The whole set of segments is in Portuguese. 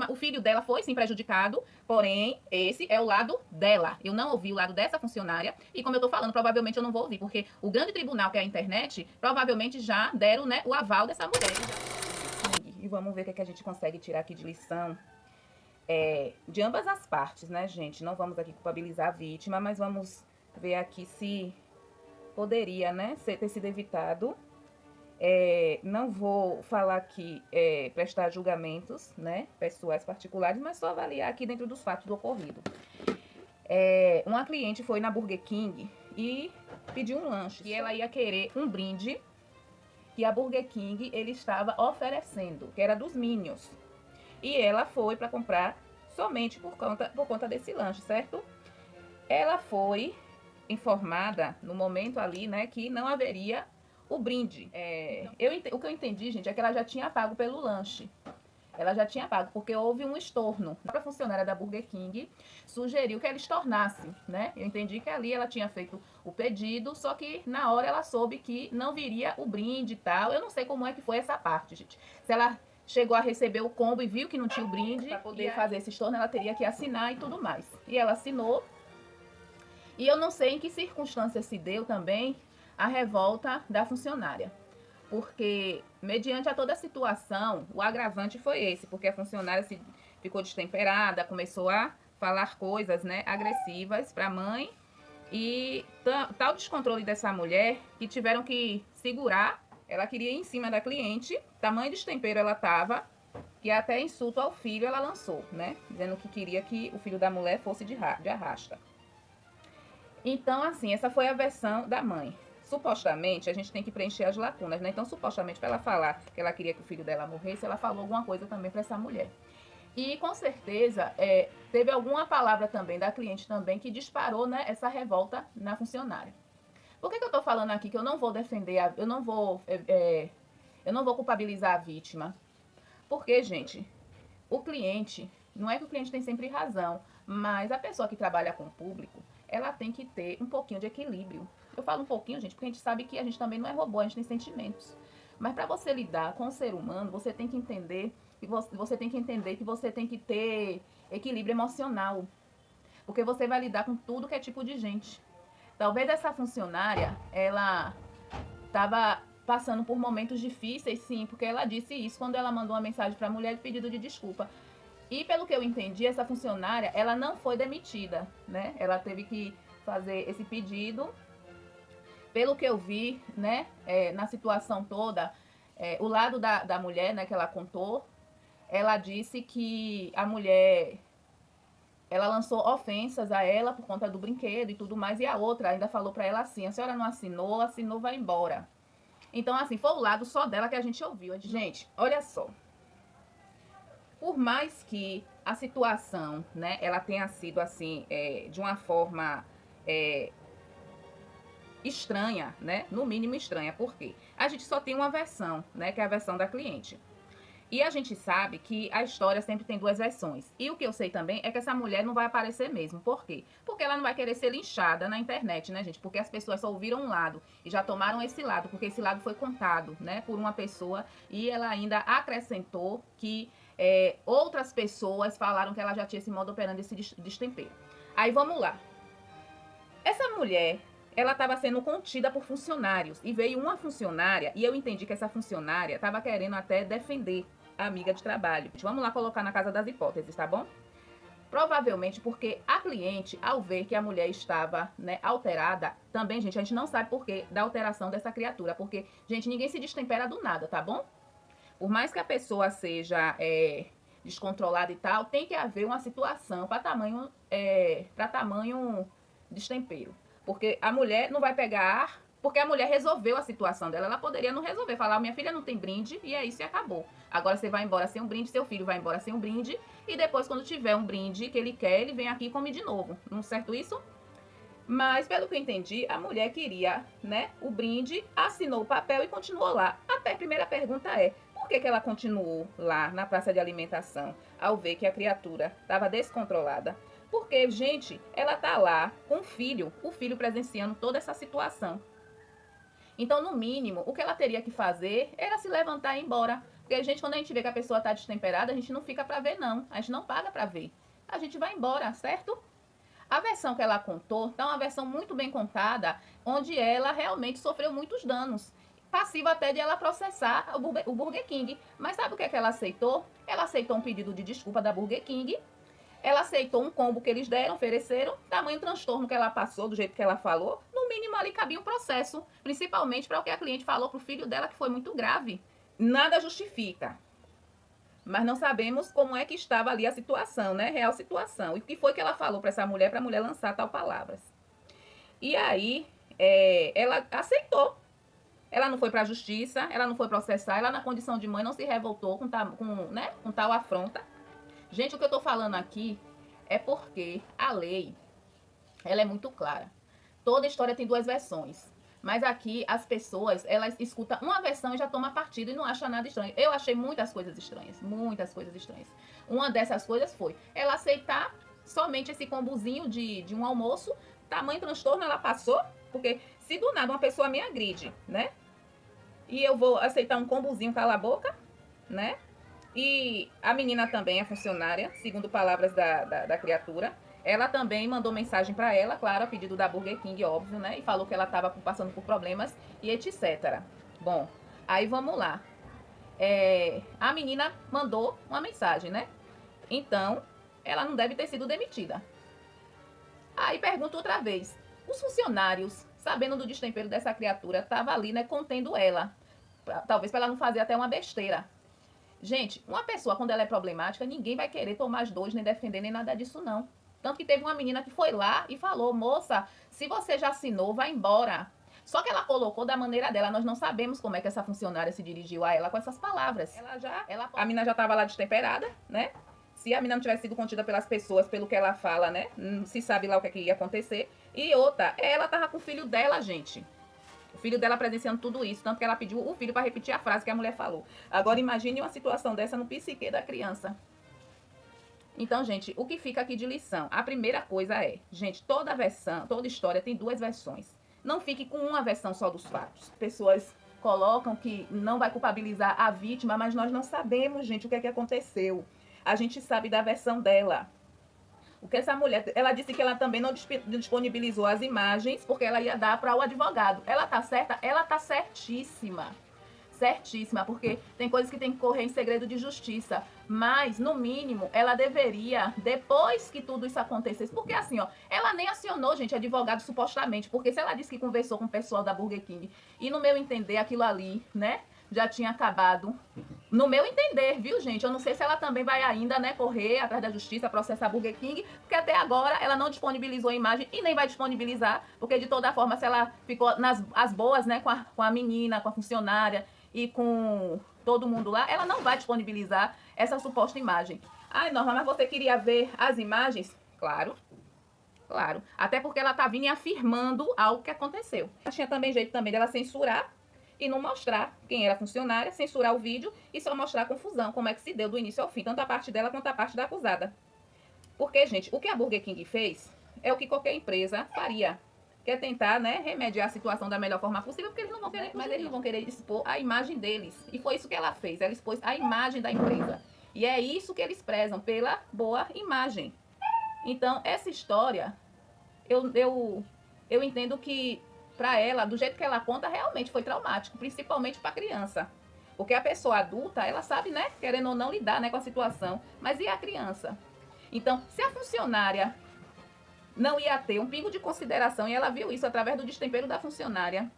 O filho dela foi sim prejudicado, porém, esse é o lado dela. Eu não ouvi o lado dessa funcionária e, como eu tô falando, provavelmente eu não vou ouvir, porque o grande tribunal, que é a internet, provavelmente já deram, né, o aval dessa mulher. E vamos ver o que a gente consegue tirar aqui de lição. De ambas as partes, né, gente? Não vamos aqui culpabilizar a vítima, mas vamos ver aqui se poderia, né, ter sido evitado. Não vou falar aqui, prestar julgamentos, né, pessoais particulares, mas só avaliar aqui dentro dos fatos do ocorrido. Uma cliente foi na Burger King e pediu um lanche, e ela ia querer um brinde que a Burger King ele estava oferecendo, que era dos Minions. E ela foi para comprar somente por conta desse lanche, certo? Ela foi informada no momento ali, né, que não haveria o brinde. O que eu entendi, gente, é que ela já tinha pago pelo lanche. Ela já tinha pago, porque houve um estorno. A funcionária da Burger King sugeriu que ela estornasse, né? Eu entendi que ali ela tinha feito o pedido, só que na hora ela soube que não viria o brinde e tal. Eu não sei como é que foi essa parte, gente. Se ela chegou a receber o combo e viu que não tinha o brinde, para poder fazer esse estorno, ela teria que assinar e tudo mais. E ela assinou. E eu não sei em que circunstância se deu também a revolta da funcionária. Porque, mediante a toda a situação, o agravante foi esse, porque a funcionária ficou destemperada, começou a falar coisas, né, agressivas para a mãe. E tal descontrole dessa mulher que tiveram que segurar. Ela queria ir em cima da cliente, tamanho destempero ela tava, que até insulto ao filho ela lançou, né? Dizendo que queria que o filho da mulher fosse de arrasta. Então, assim, essa foi a versão da mãe. Supostamente, a gente tem que preencher as lacunas, né? Então, supostamente, para ela falar que ela queria que o filho dela morresse, ela falou alguma coisa também para essa mulher. E, com certeza, teve alguma palavra também da cliente também que disparou, né, essa revolta na funcionária. Por que eu tô falando aqui que eu não vou defender, eu não vou culpabilizar a vítima? Porque, gente, o cliente, não é que o cliente tem sempre razão, mas a pessoa que trabalha com o público, ela tem que ter um pouquinho de equilíbrio. Eu falo um pouquinho, gente, porque a gente sabe que a gente também não é robô, a gente tem sentimentos. Mas para você lidar com o ser humano, você tem que entender que você tem que ter equilíbrio emocional. Porque você vai lidar com tudo que é tipo de gente. Talvez essa funcionária, ela estava passando por momentos difíceis, sim, porque ela disse isso quando ela mandou uma mensagem para a mulher de pedido de desculpa. E pelo que eu entendi, essa funcionária, ela não foi demitida, né? Ela teve que fazer esse pedido. Pelo que eu vi, né, na situação toda, o lado da mulher, né, que ela contou, ela disse que a mulher, ela lançou ofensas a ela por conta do brinquedo e tudo mais, e a outra ainda falou para ela assim: a senhora não assinou, vai embora. Então, assim, foi o lado só dela que a gente ouviu. Gente, olha só. Por mais que a situação, né, ela tenha sido assim, de uma forma estranha, né, no mínimo estranha, porque a gente só tem uma versão, né, que é a versão da cliente. E a gente sabe que a história sempre tem duas versões. E o que eu sei também é que essa mulher não vai aparecer mesmo. Por quê? Porque ela não vai querer ser linchada na internet, né, gente? Porque as pessoas só ouviram um lado e já tomaram esse lado, porque esse lado foi contado, né, por uma pessoa. E ela ainda acrescentou que outras pessoas falaram que ela já tinha esse modo operando, esse destempero. Aí vamos lá. Essa mulher, ela estava sendo contida por funcionários. E veio uma funcionária, e eu entendi que essa funcionária estava querendo até defender a amiga de trabalho. Vamos lá colocar na casa das hipóteses, tá bom? Provavelmente porque a cliente, ao ver que a mulher estava, né, alterada, também, gente, a gente não sabe por que da alteração dessa criatura. Porque, gente, ninguém se destempera do nada, tá bom? Por mais que a pessoa seja descontrolada e tal, tem que haver uma situação para tamanho destempero. Porque a mulher não vai pegar ar, porque a mulher resolveu a situação dela. Ela poderia não resolver, falar: minha filha não tem brinde, e é isso e acabou. Agora você vai embora sem um brinde, seu filho vai embora sem um brinde, e depois, quando tiver um brinde que ele quer, ele vem aqui e come de novo. Não é certo isso? Mas, pelo que eu entendi, a mulher queria, né, o brinde, assinou o papel e continuou lá. A primeira pergunta é: por que ela continuou lá na praça de alimentação ao ver que a criatura estava descontrolada? Porque, gente, ela tá lá com o filho presenciando toda essa situação. Então, no mínimo, o que ela teria que fazer era se levantar e ir embora. Porque, gente, quando a gente vê que a pessoa tá destemperada, a gente não fica pra ver, não. A gente não paga pra ver. A gente vai embora, certo? A versão que ela contou tá uma versão muito bem contada, onde ela realmente sofreu muitos danos. Passiva até de ela processar o Burger King. Mas sabe o que é que ela aceitou? Ela aceitou um pedido de desculpa da Burger King. Ela aceitou um combo que eles deram, ofereceram, tamanho transtorno que ela passou, do jeito que ela falou. No mínimo ali cabia um processo, principalmente para o que a cliente falou pro filho dela, que foi muito grave. Nada justifica. Mas não sabemos como é que estava ali a situação, né? Real situação. E o que foi que ela falou para essa mulher, para a mulher lançar tal palavras. E aí, ela aceitou. Ela não foi para a justiça, ela não foi processar, ela na condição de mãe não se revoltou com tal afronta. Gente, o que eu tô falando aqui é porque a lei, ela é muito clara. Toda história tem duas versões. Mas aqui as pessoas, elas escutam uma versão e já tomam partido e não acham nada estranho. Eu achei muitas coisas estranhas, muitas coisas estranhas. Uma dessas coisas foi ela aceitar somente esse combozinho de um almoço, tamanho transtorno ela passou, porque se do nada uma pessoa me agride, né? E eu vou aceitar um combozinho, cala a boca, né? E a menina também é funcionária, segundo palavras da criatura. Ela também mandou mensagem para ela, claro, a pedido da Burger King, óbvio, né? E falou que ela estava passando por problemas e etc. Bom, aí vamos lá. A menina mandou uma mensagem, né? Então, ela não deve ter sido demitida. Aí pergunto outra vez. Os funcionários, sabendo do destempero dessa criatura, estavam ali, né, contendo ela. Talvez para ela não fazer até uma besteira. Gente, uma pessoa, quando ela é problemática, ninguém vai querer tomar as dores, nem defender, nem nada disso, não. Tanto que teve uma menina que foi lá e falou, moça, se você já assinou, vai embora. Só que ela colocou da maneira dela, nós não sabemos como é que essa funcionária se dirigiu a ela com essas palavras. A menina já estava lá destemperada, né? Se a menina não tivesse sido contida pelas pessoas, pelo que ela fala, né? Não se sabe lá o que, é que ia acontecer. E outra, ela tava com o filho dela, gente. O filho dela presenciando tudo isso, tanto que ela pediu o filho para repetir a frase que a mulher falou. Agora imagine uma situação dessa no psique da criança. Então, gente, o que fica aqui de lição? A primeira coisa é, gente, toda versão, toda história tem duas versões. Não fique com uma versão só dos fatos. Pessoas colocam que não vai culpabilizar a vítima, mas nós não sabemos, gente, o que é que aconteceu. A gente sabe da versão dela. O que essa mulher, ela disse que ela também não disponibilizou as imagens porque ela ia dar para o advogado. Ela tá certa? Ela tá certíssima. Certíssima, porque tem coisas que tem que correr em segredo de justiça. Mas, no mínimo, ela deveria, depois que tudo isso acontecesse, porque assim, ó, ela nem acionou, gente, advogado supostamente, porque se ela disse que conversou com o pessoal da Burger King, e no meu entender, aquilo ali, né, já tinha acabado. No meu entender, viu, gente? Eu não sei se ela também vai ainda, né, correr atrás da justiça, processar a Burger King, porque até agora ela não disponibilizou a imagem e nem vai disponibilizar, porque de toda forma, se ela ficou nas as boas, né, com a menina, com a funcionária e com todo mundo lá, ela não vai disponibilizar essa suposta imagem. Ai, Norma, mas você queria ver as imagens? Claro. Claro. Até porque ela tá vindo e afirmando algo que aconteceu. Tinha também jeito também dela censurar e não mostrar quem era a funcionária, censurar o vídeo e só mostrar a confusão, como é que se deu do início ao fim, tanto a parte dela quanto a parte da acusada. Porque, gente, o que a Burger King fez é o que qualquer empresa faria. Quer tentar, né, remediar a situação da melhor forma possível, porque eles não vão querer, mas eles não vão querer expor a imagem deles. E foi isso que ela fez, ela expôs a imagem da empresa. E é isso que eles prezam, pela boa imagem. Então, essa história, eu entendo que para ela, do jeito que ela conta, realmente foi traumático, principalmente para a criança. Porque a pessoa adulta, ela sabe, né, querendo ou não lidar, né, com a situação. Mas e a criança? Então, se a funcionária não ia ter um pingo de consideração, e ela viu isso através do destempero da funcionária,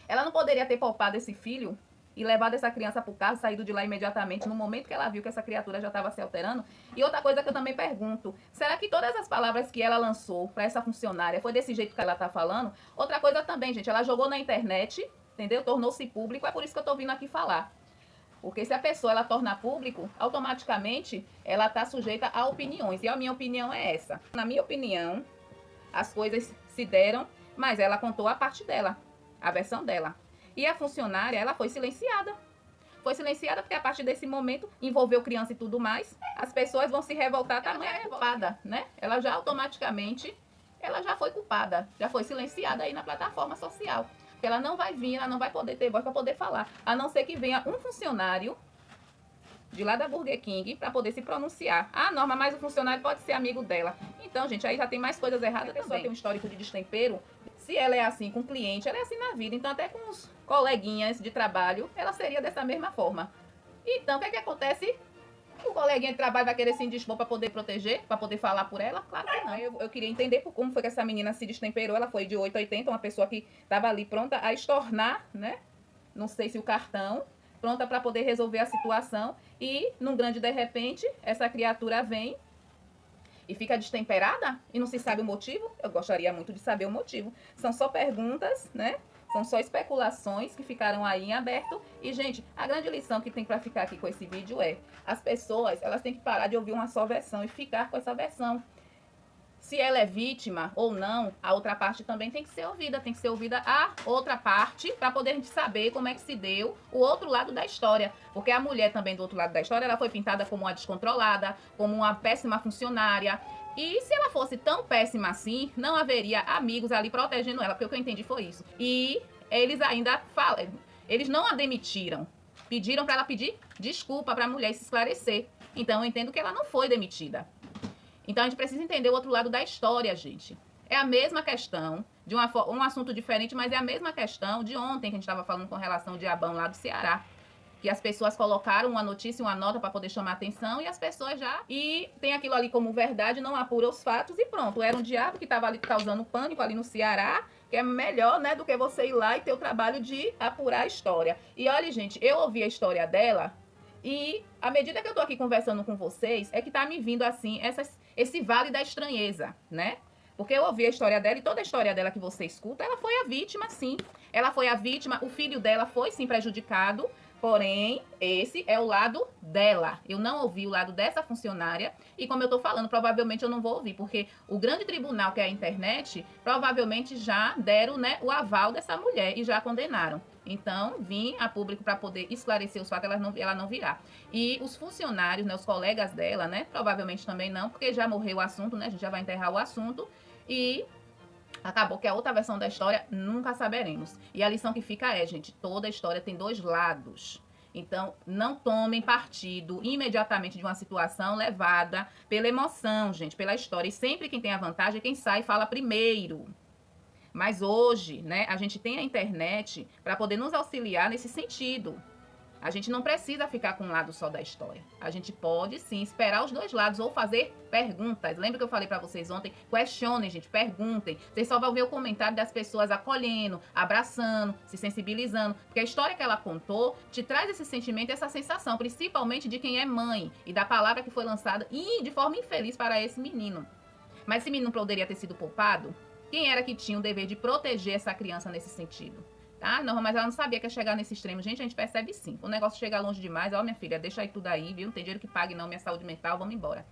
ela não poderia ter poupado esse filho e levado essa criança para o carro, saído de lá imediatamente, no momento que ela viu que essa criatura já estava se alterando. E outra coisa que eu também pergunto, será que todas as palavras que ela lançou para essa funcionária foi desse jeito que ela está falando? Outra coisa também, gente, ela jogou na internet, entendeu? Tornou-se público, é por isso que eu estou vindo aqui falar. Porque se a pessoa ela torna público, automaticamente ela está sujeita a opiniões. E a minha opinião é essa. Na minha opinião, as coisas se deram, mas ela contou a parte dela, a versão dela. E a funcionária, ela foi silenciada. Foi silenciada porque a partir desse momento envolveu criança e tudo mais. As pessoas vão se revoltar, também é culpada, né? Ela já automaticamente, ela já foi culpada, já foi silenciada aí na plataforma social. que ela não vai vir, ela não vai poder ter voz para poder falar, a não ser que venha um funcionário de lá da Burger King para poder se pronunciar. Ah, Norma, mas o funcionário pode ser amigo dela. Então, gente, aí já tem mais coisas erradas. A pessoa tem um histórico de destempero. Se ela é assim com o cliente, ela é assim na vida. Então, até com os coleguinhas de trabalho, ela seria dessa mesma forma. Então, o que é que acontece? O coleguinha de trabalho vai querer se indispor para poder proteger, para poder falar por ela? Claro que não. Eu queria entender como foi que essa menina se destemperou. Ela foi de 8 a 80, uma pessoa que estava ali pronta a estornar, né? Não sei se o cartão, pronta para poder resolver a situação. E, num grande de repente, essa criatura vem e fica destemperada e não se sabe o motivo. Eu gostaria muito de saber o motivo. São só perguntas, né? São só especulações que ficaram aí em aberto. E, gente, a grande lição que tem para ficar aqui com esse vídeo é: as pessoas, elas têm que parar de ouvir uma só versão e ficar com essa versão. Se ela é vítima ou não, a outra parte também tem que ser ouvida. Tem que ser ouvida a outra parte para poder a gente saber como é que se deu o outro lado da história. Porque a mulher também do outro lado da história, ela foi pintada como uma descontrolada, como uma péssima funcionária. E se ela fosse tão péssima assim, não haveria amigos ali protegendo ela, porque o que eu entendi foi isso. E eles ainda falam, eles não a demitiram. Pediram para ela pedir desculpa para a mulher se esclarecer. Então eu entendo que ela não foi demitida. Então a gente precisa entender o outro lado da história, gente. É a mesma questão, de um assunto diferente, mas é a mesma questão de ontem que a gente estava falando com relação ao diabão lá do Ceará. Que as pessoas colocaram uma notícia, uma nota para poder chamar atenção e as pessoas já... E tem aquilo ali como verdade, não apura os fatos e pronto. Era um diabo que estava ali causando pânico ali no Ceará, que é melhor, né, do que você ir lá e ter o trabalho de apurar a história. E olha, gente, eu ouvi a história dela e à medida que eu tô aqui conversando com vocês, é que tá me vindo assim, esse vale da estranheza, né? Porque eu ouvi a história dela e toda a história dela que você escuta, ela foi a vítima, sim. Ela foi a vítima, o filho dela foi, sim, prejudicado. Porém, esse é o lado dela. Eu não ouvi o lado dessa funcionária. E como eu tô falando, provavelmente eu não vou ouvir. Porque o grande tribunal, que é a internet, provavelmente já deram, né, o aval dessa mulher e já condenaram. Então, vim a público para poder esclarecer os fatos, ela não virá. E os funcionários, né, os colegas dela, né, provavelmente também não, porque já morreu o assunto, né, a gente já vai enterrar o assunto. E... acabou que a outra versão da história nunca saberemos. E a lição que fica é, gente, toda história tem dois lados. Então, não tomem partido imediatamente de uma situação levada pela emoção, gente, pela história. E sempre quem tem a vantagem é quem sai e fala primeiro. Mas hoje, né, a gente tem a internet para poder nos auxiliar nesse sentido. A gente não precisa ficar com um lado só da história. A gente pode, sim, esperar os dois lados ou fazer perguntas. Lembra que eu falei pra vocês ontem? Questionem, gente, perguntem. Vocês só vão ver o comentário das pessoas acolhendo, abraçando, se sensibilizando. Porque a história que ela contou te traz esse sentimento, essa sensação, principalmente de quem é mãe e da palavra que foi lançada e de forma infeliz para esse menino. Mas esse menino poderia ter sido poupado? Quem era que tinha o dever de proteger essa criança nesse sentido? Tá? Não, mas ela não sabia que ia chegar nesse extremo. Gente, a gente percebe sim. O negócio chega longe demais. Ó, minha filha, deixa aí tudo aí, viu? Não tem dinheiro que pague não, minha saúde mental, vamos embora.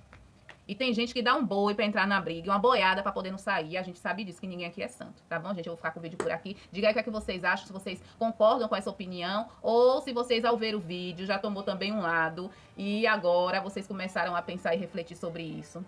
E tem gente que dá um boi pra entrar na briga, uma boiada pra poder não sair. A gente sabe disso, que ninguém aqui é santo. Tá bom, gente? Eu vou ficar com o vídeo por aqui. Diga aí o que é que vocês acham, se vocês concordam com essa opinião. Ou se vocês, ao ver o vídeo, já tomou também um lado. E agora vocês começaram a pensar e refletir sobre isso.